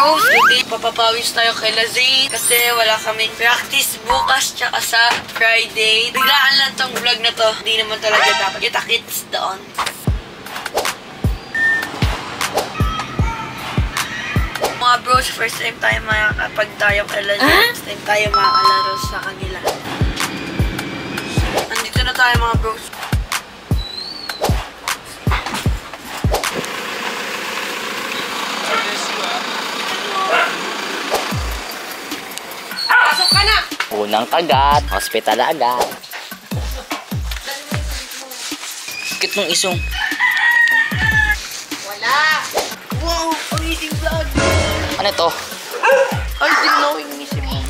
bros, today papapawis tayo kay Lazane kasi wala kaming practice bukas tsaka sa Friday. Biglaan lang tong vlog na to. Hindi naman talaga dapat. Kita-kits doon. Mga bros, first time tayo makakapagtayo kay Lazane. First time tayo makakalaro sa kanila. Nandito na tayo mga bros. Pasok ka na! Unang kagat, hospital agad. Sakit mong isong. Wala! Wow! Amazing vlog! Ano to? Ay, dinawin ni si Mama.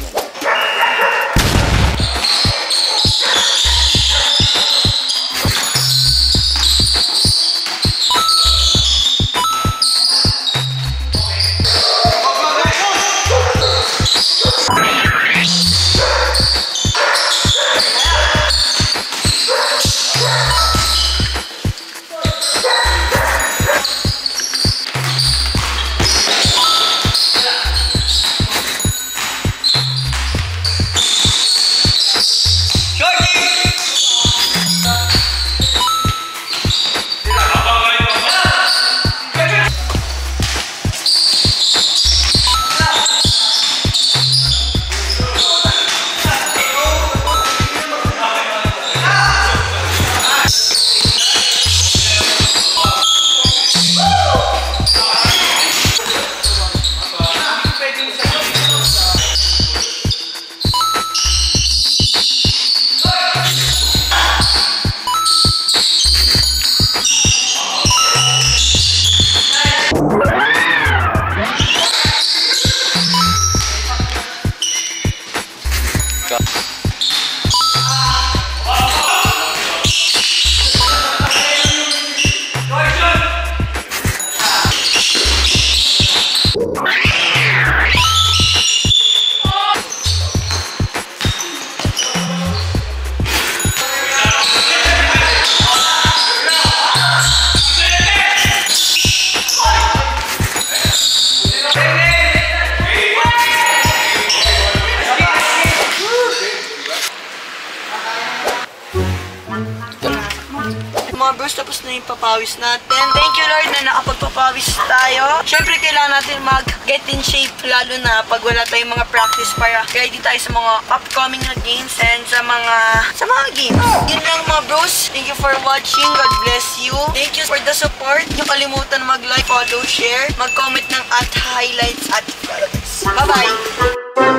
Mga bros, tapos na yung papawis natin. Thank you Lord na nakapagpapawis tayo. Siyempre kailangan natin mag-get in shape lalo na pag wala tayong mga practice para ready tayo sa mga upcoming na games and sa mga games. Yun lang mga bros. Thank you for watching. God bless you. Thank you for the support. Huwag kalimutan mag-like, follow, share, mag-comment ng @highlights at follows. Bye-bye!